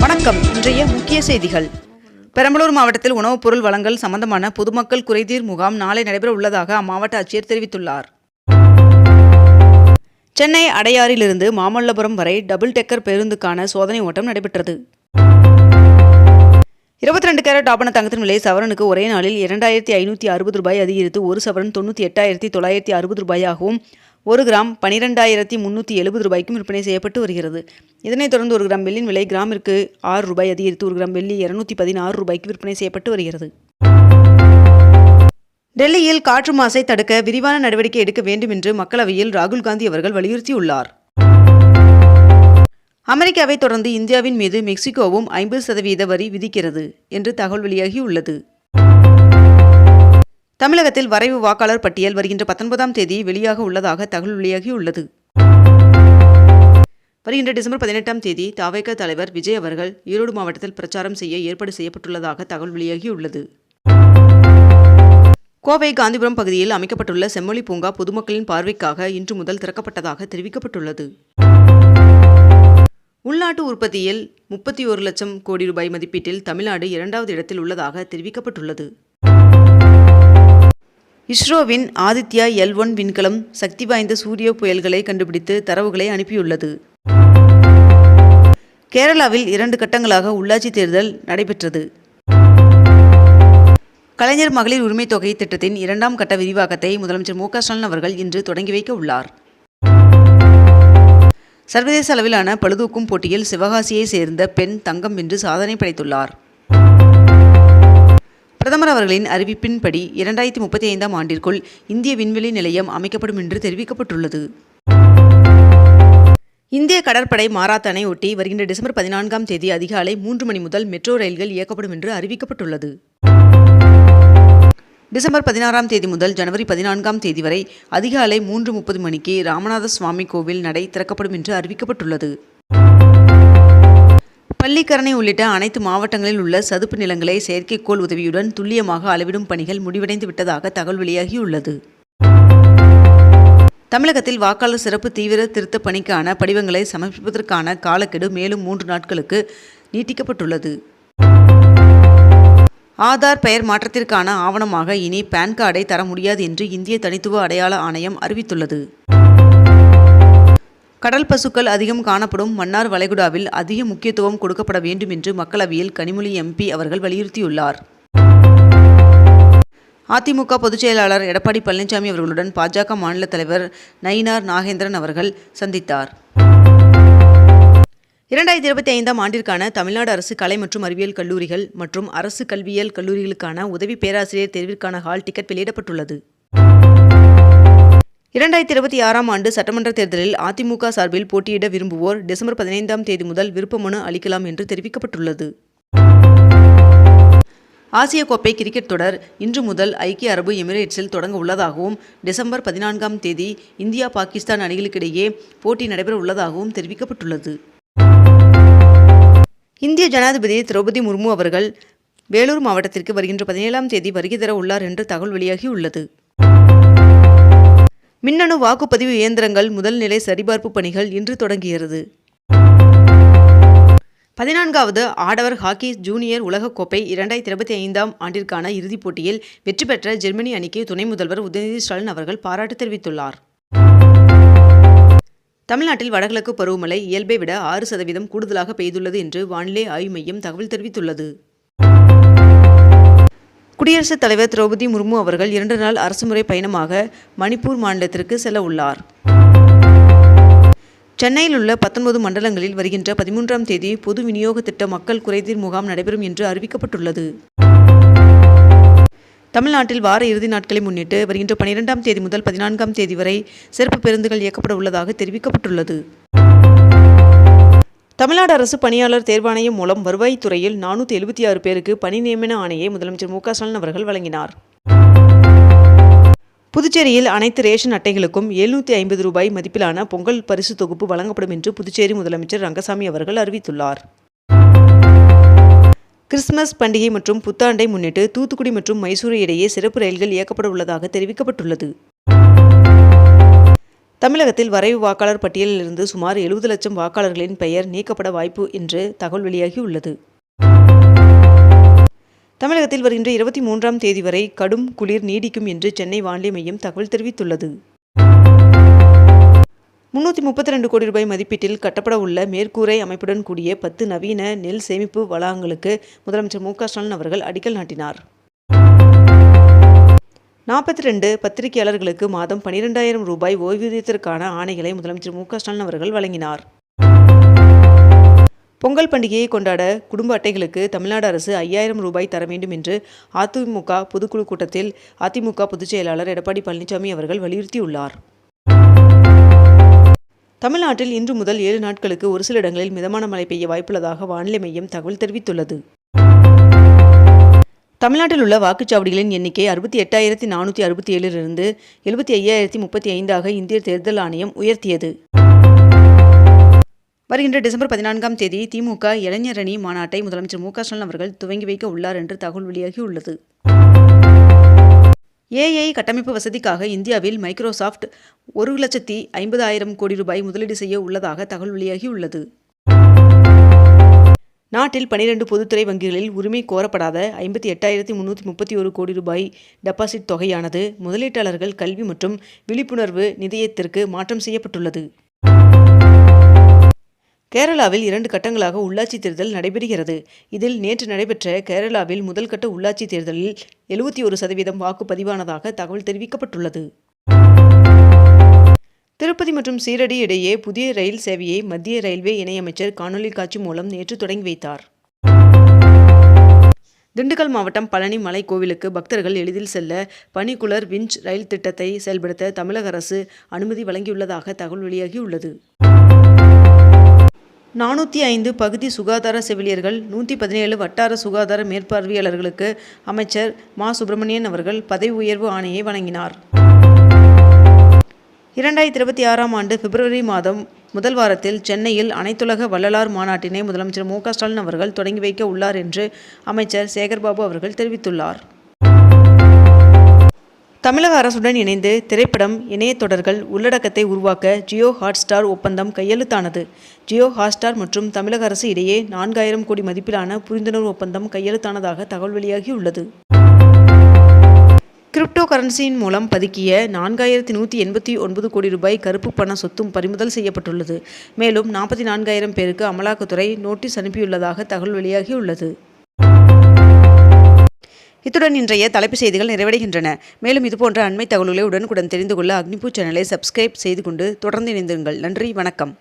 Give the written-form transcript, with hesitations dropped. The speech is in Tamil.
வணக்கம். இன்றைய முக்கிய செய்திகள். பெரம்பலூர் மாவட்டத்தில் உணவுப் பொருள் வழங்கல் சம்பந்தமான பொதுமக்கள் குறைதீர் முகாம் நாளை நடைபெற உள்ளதாக அம்மாவட்ட ஆட்சியர் தெரிவித்துள்ளார். சென்னை அடையாறிலிருந்து மாமல்லபுரம் வரை டபுள் டெக்கர் பேருந்துக்கான சோதனை ஓட்டம் நடைபெற்றது. 22 கேரட் ஆபண தங்கத்தின் விலை சவரனுக்கு ஒரே நாளில் 2560 ரூபாய் அதிகரித்து ஒரு சவரன் 98,960 ரூபாயாகவும் 1 கிராம் 12,370 ரூபாய்க்கும் விற்பனை செய்யப்பட்டு வருகிறது. இதனைத் தொடர்ந்து 1 கிராம் வெள்ளியின் விலை கிராமிற்கு 6 ரூபாய் அதிகரித்து 1 கிராம் வெள்ளி 216 ரூபாய்க்கு விற்பனை செய்யப்பட்டு வருகிறது. டெல்லியில் காற்று மாசை தடுக்க விரிவான நடவடிக்கை எடுக்க வேண்டும் என்று மக்களவையில் ராகுல் காந்தி அவர்கள் வலியுறுத்தியுள்ளார். அமெரிக்காவை தொடர்ந்து இந்தியாவின் மீது மெக்சிகோவும் 50% வரி விதிக்கிறது என்று தகவல் வெளியாகியுள்ளது. தமிழகத்தில் வரைவு வாக்காளர் பட்டியல் வருகின்ற 19ஆம் தேதி வெளியாக உள்ளதாக தகவல் வெளியாகியுள்ளது. வருகின்ற டிசம்பர் 18ஆம் தேதி தவேக தலைவர் விஜய் அவர்கள் ஈரோடு மாவட்டத்தில் பிரச்சாரம் செய்ய ஏற்பாடு செய்யப்பட்டுள்ளதாக தகவல் வெளியாகியுள்ளது. கோவை காந்திபுரம் பகுதியில் அமைக்கப்பட்டுள்ள செம்மொழி பூங்கா பொதுமக்களின் பார்வைக்காக இன்று முதல் திறக்கப்பட்டதாக தெரிவிக்கப்பட்டுள்ளது. உள்நாட்டு உற்பத்தியில் 31 லட்சம் கோடி ரூபாய் மதிப்பீட்டில் தமிழ்நாடு 2வது இடத்தில் உள்ளதாக தெரிவிக்கப்பட்டுள்ளது. இஸ்ரோவின் ஆதித்யா L1 விண்கலம் சக்தி வாய்ந்த சூரிய புயல்களை கண்டுபிடித்து தரவுகளை அனுப்பியுள்ளது. கேரளாவில் 2 கட்டங்களாக உள்ளாட்சி தேர்தல் நடைபெற்றது. கலைஞர் மகளிர் உரிமை தொகை திட்டத்தின் 2ஆம் கட்ட விரிவாக்கத்தை முதலமைச்சர் மு க ஸ்டாலின் அவர்கள் இன்று தொடங்கி வைக்க உள்ளார். சர்வதேச அளவிலான பளுதூக்கும் போட்டியில் சிவகாசியை சேர்ந்த பெண் தங்கம் வென்று சாதனை படைத்துள்ளார். பிரதமர் அவர்களின் அறிவிப்பின்படி 2035ஆம் ஆண்டிற்குள் இந்திய விண்வெளி நிலையம் அமைக்கப்படும் என்று தெரிவிக்கப்பட்டுள்ளது. இந்திய கடற்படை மாரத்தானை ஒட்டி வருகின்ற டிசம்பர் 14ஆம் தேதி அதிகாலை 3 மணி முதல் மெட்ரோ ரயில்கள் இயக்கப்படும் என்று அறிவிக்கப்பட்டுள்ளது. டிசம்பர் 16ஆம் தேதி முதல் ஜனவரி 14ஆம் தேதி வரை அதிகாலை 3:30 மணிக்கு ராமநாத சுவாமி கோவில் நடை திறக்கப்படும் என்று அறிவிக்கப்பட்டுள்ளது. பள்ளிக்கரணை உள்ளிட்ட அனைத்து மாவட்டங்களில் உள்ள சதுப்பு நிலங்களை செயற்கைக்கோள் உதவியுடன் துல்லியமாக அளவிடும் பணிகள் முடிவடைந்து விட்டதாக தகவல் வெளியாகியுள்ளது. தமிழகத்தில் வாக்காளர் சிறப்பு தீவிர திருத்த பணிக்கான படிவங்களை சமர்ப்பிப்பதற்கான காலக்கெடு மேலும் 3 நாட்களுக்கு நீட்டிக்கப்பட்டுள்ளது. ஆதார் பெயர் மாற்றத்திற்கான ஆவணமாக இனி பான் கார்டை தர முடியாது என்று இந்திய தனித்துவ அடையாள ஆணையம் அறிவித்துள்ளது. கடல் பசுக்கள் அதிகம் காணப்படும் மன்னார் வளைகுடாவில் அதிக முக்கியத்துவம் கொடுக்கப்பட வேண்டும் என்று மக்களவையில் கனிமொழி MP அவர்கள் வலியுறுத்தியுள்ளார். அதிமுக பொதுச் செயலாளர் எடப்பாடி பழனிசாமி அவர்களுடன் பாஜக மாநில தலைவர் நயினார் நாகேந்திரன் அவர்கள் சந்தித்தார். 2025ஆம் ஆண்டிற்கான தமிழ்நாடு அரசு கலை மற்றும் அறிவியல் கல்லூரிகள் மற்றும் அரசு கல்வியியல் கல்லூரிகளுக்கான உதவி பேராசிரியர் தேர்விற்கான ஹால் டிக்கெட் வெளியிடப்பட்டுள்ளது. 2026ஆம் ஆண்டு சட்டமன்ற தேர்தலில் அதிமுக சார்பில் போட்டியிட விரும்புவோர் டிசம்பர் 15ஆம் தேதி முதல் விருப்ப மனு அளிக்கலாம் என்று தெரிவிக்கப்பட்டுள்ளது. ஆசிய கோப்பை கிரிக்கெட் தொடர் இன்று முதல் ஐக்கிய அரபு எமிரேட்ஸில் தொடங்க உள்ளதாகவும் டிசம்பர் 14ஆம் தேதி இந்தியா பாகிஸ்தான் அணிகளுக்கிடையே போட்டி நடைபெற உள்ளதாகவும் தெரிவிக்கப்பட்டுள்ளது. இந்திய ஜனாதிபதி திரௌபதி முர்மு அவர்கள் வேலூர் மாவட்டத்திற்கு வருகின்ற 17ஆம் தேதி வருகை தர உள்ளார் என்று தகவல் வெளியாகியுள்ளது. மின்னணு வாக்குப்பதிவு இயந்திரங்கள் முதல் நிலை சரிபார்ப்பு பணிகள் இன்று தொடங்குகிறது. 14வது ஆடவர் ஹாக்கி ஜூனியர் உலகக்கோப்பை 2025ஆம் ஆண்டிற்கான இறுதிப் போட்டியில் வெற்றி பெற்ற ஜெர்மனி அணிக்கு துணை முதல்வர் உதயநிதி ஸ்டாலின் அவர்கள் பாராட்டு தெரிவித்துள்ளார். தமிழ்நாட்டில் வடகிழக்கு பருவமழை இயல்பை விட 6% கூடுதலாக பெய்துள்ளது என்று வானிலை ஆய்வு மையம் தகவல் தெரிவித்துள்ளது. குடியரசுத் தலைவர் திரௌபதி முர்மு அவர்கள் 2 நாள் அரசுமுறை பயணமாக மணிப்பூர் மாநிலத்திற்கு செல்ல உள்ளார். சென்னையில் உள்ள 19 மண்டலங்களில் வருகின்ற 13ஆம் தேதி பொது விநியோக திட்ட மக்கள் குறைதீர் முகாம் நடைபெறும் என்று அறிவிக்கப்பட்டுள்ளது. தமிழ்நாட்டில் வார இறுதி நாட்களை முன்னிட்டு வருகின்ற 12ஆம் தேதி முதல் 14ஆம் தேதி வரை சிறப்பு பேருந்துகள் இயக்கப்பட உள்ளதாக தெரிவிக்கப்பட்டுள்ளது. தமிழ்நாடு அரசு பணியாளர் தேர்வாணையம் மூலம் வருவாய்த்துறையில் 476 பேருக்கு பணி நியமன ஆணையை முதலமைச்சர் மு க ஸ்டாலின் அவர்கள் வழங்கினார். புதுச்சேரியில் அனைத்து ரேஷன் அட்டைகளுக்கும் 750 ரூபாய் மதிப்பிலான பொங்கல் பரிசு தொகுப்பு வழங்கப்படும் என்று புதுச்சேரி முதலமைச்சர் ரங்கசாமி அவர்கள் அறிவித்துள்ளார். கிறிஸ்துமஸ் பண்டிகை மற்றும் புத்தாண்டை முன்னிட்டு தூத்துக்குடி மற்றும் மைசூரு இடையே சிறப்பு ரயில்கள் இயக்கப்பட உள்ளதாக தெரிவிக்கப்பட்டுள்ளது. தமிழகத்தில் வரைவு வாக்காளர் பட்டியலில் இருந்து சுமார் 70 லட்சம் வாக்காளர்களின் பெயர் நீக்கப்பட வாய்ப்பு என்று தகவல் வெளியாகியுள்ளது. தமிழகத்தில் வருகின்ற 23ஆம் தேதி வரை கடும் குளிர் நீடிக்கும் என்று சென்னை வானிலை மையம் தகவல் தெரிவித்துள்ளது. 332 கோடி ரூபாய் மதிப்பீட்டில் கட்டப்பட உள்ள மேற்கூரை அமைப்புடன் கூடிய 10 நவீன நெல் சேமிப்பு வளாகங்களுக்கு முதலமைச்சர் மு.க.ஸ்டாலின் அவர்கள் அடிக்கல் நாட்டினார். 42 பத்திரிகையாளர்களுக்கு மாதம் 12,000 ரூபாய் ஓய்வூதியத்திற்கான ஆணைகளை முதலமைச்சர் மு.க.ஸ்டாலின் அவர்கள் வழங்கினார். பொங்கல் பண்டிகையை கொண்டாட குடும்ப அட்டைகளுக்கு தமிழ்நாடு அரசு 5,000 ரூபாய் தர வேண்டும் என்று அதிமுக பொதுக்குழு கூட்டத்தில் அதிமுக பொதுச் செயலாளர் எடப்பாடி பழனிசாமி அவர்கள் வலியுறுத்தியுள்ளார். தமிழ்நாட்டில் இன்று முதல் 7 நாட்களுக்கு ஒரு சில இடங்களில் மிதமான மழை பெய்ய வாய்ப்புள்ளதாக வானிலை மையம் தகவல் தெரிவித்துள்ளது. தமிழ்நாட்டில் உள்ள வாக்குச்சாவடிகளின் எண்ணிக்கை 68,467 இருந்து 75,035 இந்திய தேர்தல் ஆணையம் உயர்த்தியது. வருகின்ற டிசம்பர் 14ஆம் தேதி திமுக இளைஞரணி மாநாட்டை முதலமைச்சர் மு.க.ஸ்டாலின் அவர்கள் துவங்கி வைக்க உள்ளார் என்று தகவல் வெளியாகியுள்ளது. AI கட்டமைப்பு வசதிக்காக இந்தியாவில் மைக்ரோசாப்ட் 1,50,000 கோடி ரூபாய் முதலீடு செய்ய உள்ளதாக தகவல் வெளியாகியுள்ளது. நாட்டில் 12 பொதுத்துறை வங்கிகளில் உரிமை கோரப்படாத 58,331 கோடி ரூபாய் டெபாசிட் தொகையானது முதலீட்டாளர்கள் கல்வி மற்றும் விழிப்புணர்வு நிதியத்திற்கு மாற்றம் செய்யப்பட்டுள்ளது. கேரளாவில் 2 கட்டங்களாக உள்ளாட்சி தேர்தல் நடைபெறுகிறது. இதில் நேற்று நடைபெற்ற கேரளாவில் முதல் கட்ட உள்ளாட்சி தேர்தலில் 71% வாக்குப்பதிவானதாக தகவல் தெரிவிக்கப்பட்டுள்ளது. திருப்பதி மற்றும் சீரடி இடையே புதிய ரயில் சேவையை மத்திய ரயில்வே இணையமைச்சர் காணொலி காட்சி மூலம் நேற்று தொடங்கி வைத்தார். திண்டுக்கல் மாவட்டம் பழனி மலை கோவிலுக்கு பக்தர்கள் எளிதில் செல்ல பனிக்குலர் விஞ்ச் ரயில் திட்டத்தை செயல்படுத்த தமிழக அரசு அனுமதி வழங்கியுள்ளதாக தகவல் வெளியாகியுள்ளது. 405 பகுதி சுகாதார செவிலியர்கள் 117 வட்டார சுகாதார மேற்பார்வையாளர்களுக்கு அமைச்சர் மா. சுப்பிரமணியன் அவர்கள் பதவி உயர்வு ஆணையை வழங்கினார். 2026ஆம் ஆண்டு பிப்ரவரி மாதம் முதல் வாரத்தில் சென்னையில் அனைத்துலக வள்ளலார் மாநாட்டினை முதலமைச்சர் மு.க.ஸ்டாலின் அவர்கள் தொடங்கி வைக்க உள்ளார் என்று அமைச்சர் சேகர்பாபு அவர்கள் தெரிவித்துள்ளார். தமிழக அரசுடன் இணைந்து திரைப்படம், இணைய தொடர்கள் உள்ளடக்கத்தை உருவாக்க ஜியோ ஹாட்ஸ்டார் ஒப்பந்தம் கையெழுத்தானது. ஜியோ ஹாட்ஸ்டார் மற்றும் தமிழக அரசு இடையே 4,000 கோடி மதிப்பிலான புரிந்துணர்வு ஒப்பந்தம் கையெழுத்தானதாக தகவல் வெளியாகியுள்ளது. கிரிப்டோ கரன்சியின் மூலம் பதுக்கிய 4,189 கோடி ரூபாய் கருப்பு பண சொத்தும் பறிமுதல் செய்யப்பட்டுள்ளது. மேலும் 44,000 பேருக்கு அமலாக்கத்துறை நோட்டீஸ் அனுப்பியுள்ளதாக தகவல் வெளியாகியுள்ளது. இத்துடன் இன்றைய தலைப்புச் செய்திகள் நிறைவடைகின்றன. மேலும் இதுபோன்ற அண்மை தகவல்களை உடனுக்குடன் தெரிந்து கொள்ள அக்னிபூ சேனலை சப்ஸ்கிரைப் செய்து கொண்டு தொடர்ந்து இணைந்திருங்கள். நன்றி, வணக்கம்.